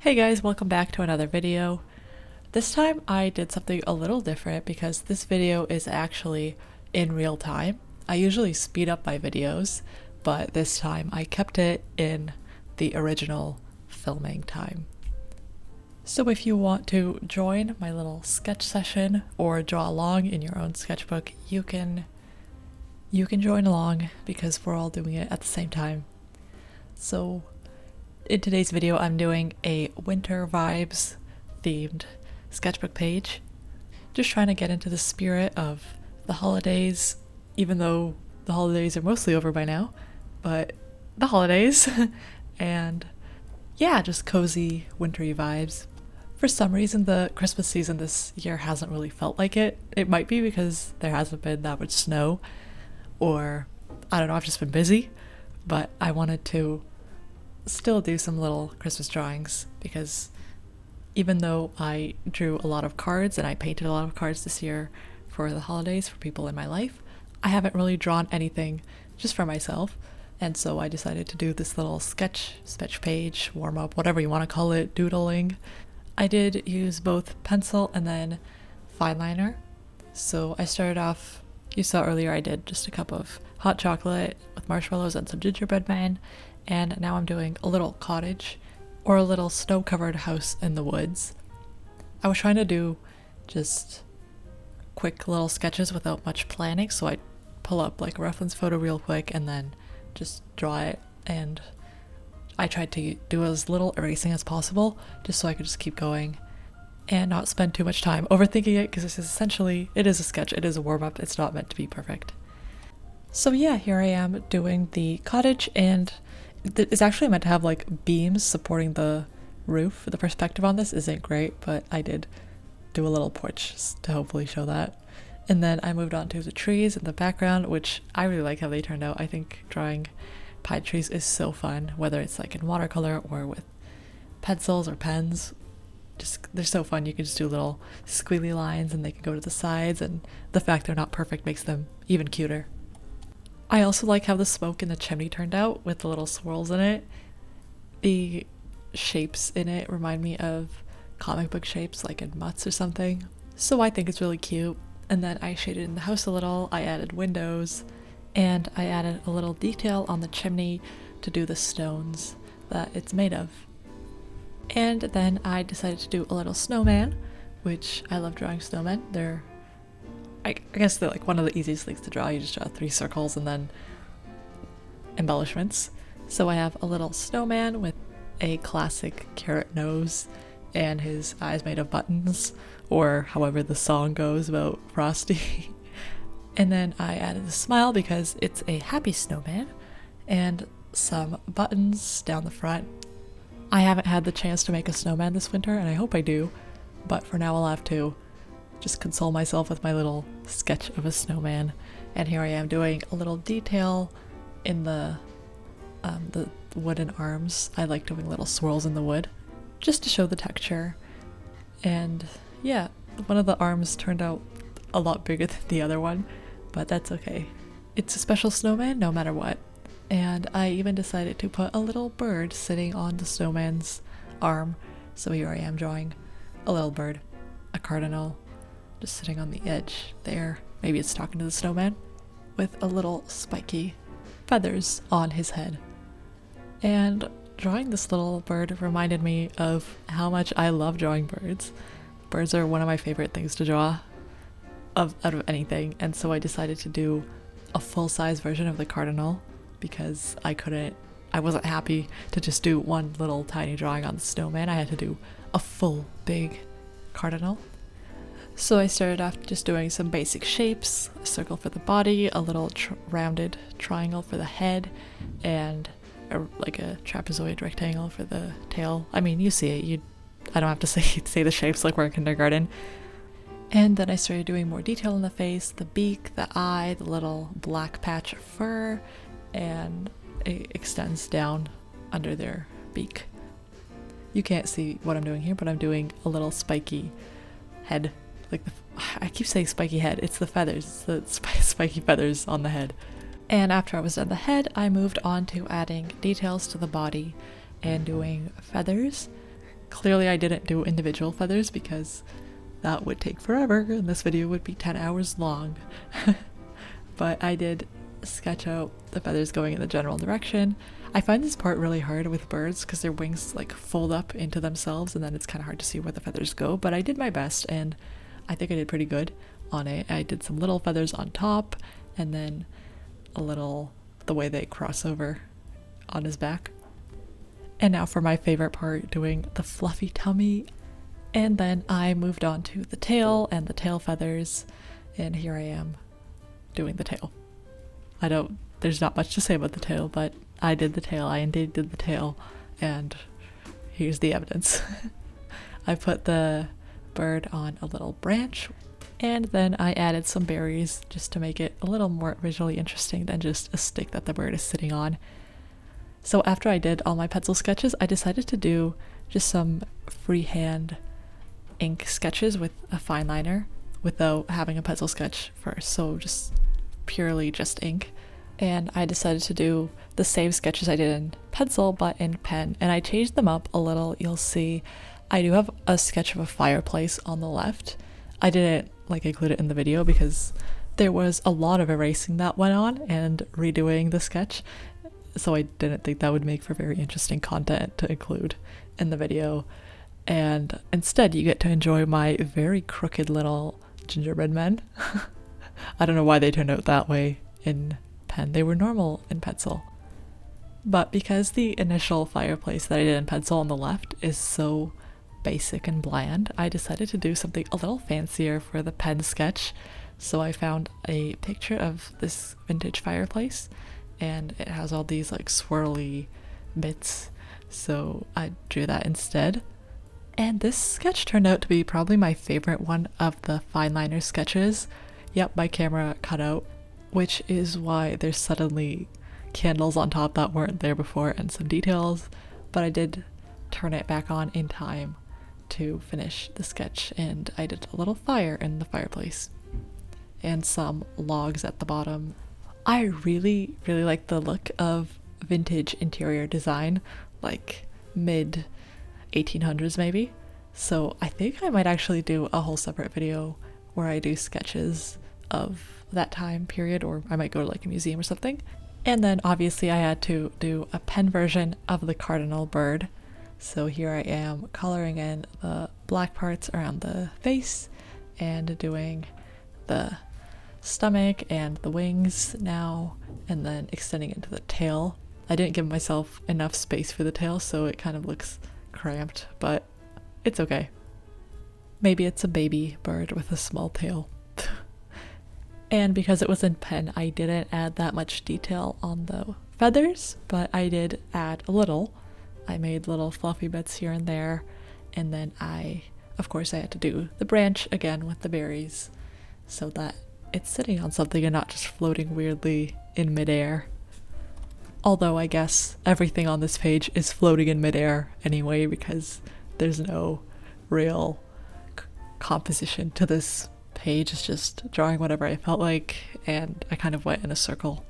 Hey guys, welcome back to another video. This time I did something a little different because this video is actually in real time. I usually speed up my videos, but this time I kept it in the original filming time. So if you want to join my little sketch session or draw along in your own sketchbook, you can join along because we're all doing it at the same time. So in today's video, I'm doing a winter vibes themed sketchbook page. Just trying to get into the spirit of the holidays, even though the holidays are mostly over by now, but the holidays. And yeah, just cozy, wintry vibes. For some reason, the Christmas season this year hasn't really felt like it. It might be because there hasn't been that much snow, or I don't know, I've just been busy, but I wanted to still do some little Christmas drawings because even though I drew a lot of cards and I painted a lot of cards this year for the holidays for people in my life, I haven't really drawn anything just for myself. And so I decided to do this little sketch page, warm up, whatever you want to call it, doodling. I did use both pencil and then fine liner. So I started off, you saw earlier I did just a cup of hot chocolate with marshmallows and some gingerbread man. And now I'm doing a little cottage or a little snow-covered house in the woods. I was trying to do just quick little sketches without much planning, so I'd pull up like a reference photo real quick and then just draw it. And I tried to do as little erasing as possible just so I could just keep going and not spend too much time overthinking it, because it is a sketch, it is a warm-up, it's not meant to be perfect. So yeah, here I am doing the cottage, and it's actually meant to have like beams supporting the roof. The perspective on this isn't great, but I did do a little porch to hopefully show that. And then I moved on to the trees in the background, which I really like how they turned out. I think drawing pine trees is so fun, whether it's like in watercolor or with pencils or pens. They're so fun. You can just do little squiggly lines and they can go to the sides, and the fact they're not perfect makes them even cuter. I also like how the smoke in the chimney turned out with the little swirls in it. The shapes in it remind me of comic book shapes like in Mutts or something. So I think it's really cute. And then I shaded in the house a little, I added windows, and I added a little detail on the chimney to do the stones that it's made of. And then I decided to do a little snowman, which I love drawing snowmen. I guess they're like one of the easiest things to draw. You just draw 3 circles and then embellishments. So I have a little snowman with a classic carrot nose and his eyes made of buttons, or however the song goes about Frosty. And then I added a smile because it's a happy snowman, and some buttons down the front. I haven't had the chance to make a snowman this winter, and I hope I do, but for now I'll have to just console myself with my little sketch of a snowman. And here I am doing a little detail in the wooden arms. I like doing little swirls in the wood just to show the texture. And yeah, one of the arms turned out a lot bigger than the other one, but that's okay. It's a special snowman no matter what. And I even decided to put a little bird sitting on the snowman's arm. So here I am drawing a little bird, a cardinal, just sitting on the edge there. Maybe it's talking to the snowman, with a little spiky feathers on his head. And drawing this little bird reminded me of how much I love drawing birds. Birds are one of my favorite things to draw out of anything, and so I decided to do a full-size version of the cardinal because I wasn't happy to just do one little tiny drawing on the snowman. I had to do a full big cardinal. So I started off just doing some basic shapes, a circle for the body, a little rounded triangle for the head, and like a trapezoid rectangle for the tail. I mean, you see it. I don't have to say the shapes like we're in kindergarten. And then I started doing more detail in the face, the beak, the eye, the little black patch of fur, and it extends down under their beak. You can't see what I'm doing here, but I'm doing a little spiky head. I keep saying spiky head, it's the feathers, it's the spiky feathers on the head. And after I was done the head, I moved on to adding details to the body and doing feathers. Clearly I didn't do individual feathers because that would take forever and this video would be 10 hours long. But I did sketch out the feathers going in the general direction. I find this part really hard with birds because their wings like fold up into themselves and then it's kind of hard to see where the feathers go, but I did my best and I think I did pretty good on it. I did some little feathers on top and then a little the way they cross over on his back. And now for my favorite part, doing the fluffy tummy. And then I moved on to the tail and the tail feathers, and here I am doing the tail. There's not much to say about the tail, but I did the tail. I indeed did the tail, and here's the evidence. I put the bird on a little branch, and then I added some berries just to make it a little more visually interesting than just a stick that the bird is sitting on. So after I did all my pencil sketches, I decided to do just some freehand ink sketches with a fine liner without having a pencil sketch first, so just purely just ink. And I decided to do the same sketches I did in pencil but in pen, and I changed them up a little. You'll see I do have a sketch of a fireplace on the left. I didn't include it in the video because there was a lot of erasing that went on and redoing the sketch, so I didn't think that would make for very interesting content to include in the video. And instead you get to enjoy my very crooked little gingerbread men. I don't know why they turned out that way in pen. They were normal in pencil. But because the initial fireplace that I did in pencil on the left is so basic and bland, I decided to do something a little fancier for the pen sketch. So I found a picture of this vintage fireplace and it has all these swirly bits, so I drew that instead. And this sketch turned out to be probably my favorite one of the fine liner sketches. Yep, my camera cut out, which is why there's suddenly candles on top that weren't there before and some details, but I did turn it back on in time to finish the sketch, and I did a little fire in the fireplace and some logs at the bottom. I really like the look of vintage interior design, like mid 1800s maybe, so I think I might actually do a whole separate video where I do sketches of that time period, or I might go to a museum or something. And then obviously I had to do a pen version of the cardinal bird, so here I am coloring in the black parts around the face and doing the stomach and the wings now, and then extending into the tail. I didn't give myself enough space for the tail, so it kind of looks cramped, but it's okay. Maybe it's a baby bird with a small tail. And because it was in pen, I didn't add that much detail on the feathers, but I did add a little. I made little fluffy bits here and there, and then of course I had to do the branch again with the berries so that it's sitting on something and not just floating weirdly in midair. Although I guess everything on this page is floating in midair anyway, because there's no real composition to this page. It's just drawing whatever I felt like, and I kind of went in a circle.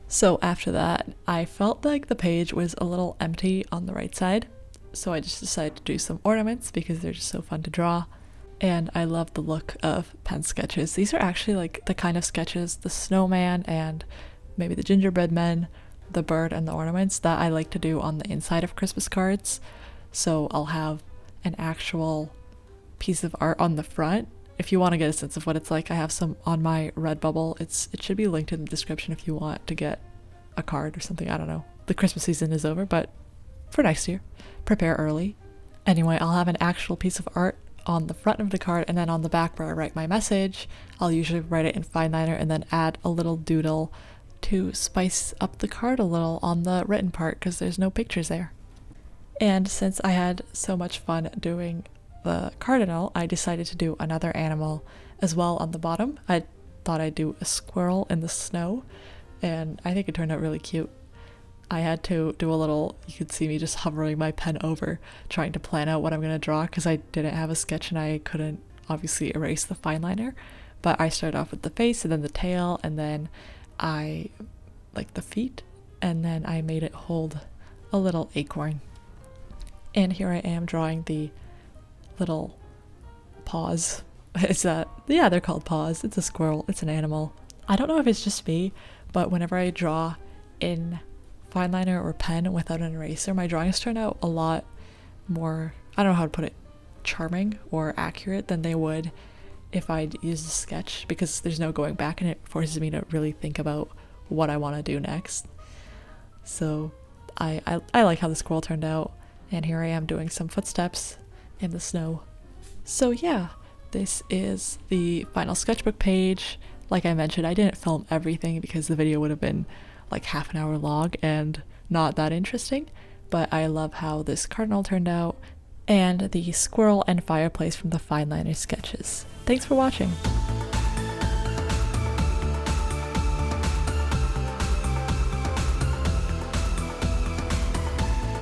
So after that, I felt like the page was a little empty on the right side, so I just decided to do some ornaments because they're just so fun to draw. And I love the look of pen sketches. These are actually the kind of sketches, the snowman and maybe the gingerbread men, the bird and the ornaments, that I like to do on the inside of Christmas cards. So I'll have an actual piece of art on the front. If you want to get a sense of what it's like, I have some on my Redbubble. It should be linked in the description if you want to get a card or something. I don't know. The Christmas season is over, but for next year, prepare early. Anyway, I'll have an actual piece of art on the front of the card, and then on the back where I write my message, I'll usually write it in fine liner and then add a little doodle to spice up the card a little on the written part because there's no pictures there. And since I had so much fun doing the cardinal, I decided to do another animal as well on the bottom. I thought I'd do a squirrel in the snow, and I think it turned out really cute. I had to do a little, you could see me just hovering my pen over, trying to plan out what I'm going to draw because I didn't have a sketch and I couldn't obviously erase the fine liner. But I started off with the face and then the tail, and then I the feet, and then I made it hold a little acorn. And here I am drawing the little paws. Yeah, they're called paws. It's a squirrel, it's an animal. I don't know if it's just me, but whenever I draw in fine liner or pen without an eraser, my drawings turn out a lot more, I don't know how to put it, charming or accurate than they would if I'd used a sketch, because there's no going back and it forces me to really think about what I want to do next. So I like how the squirrel turned out, and here I am doing some footsteps in the snow. So yeah, this is the final sketchbook page. Like I mentioned, I didn't film everything because the video would have been like half an hour long and not that interesting, but I love how this cardinal turned out and the squirrel and fireplace from the fine liner sketches. Thanks for watching!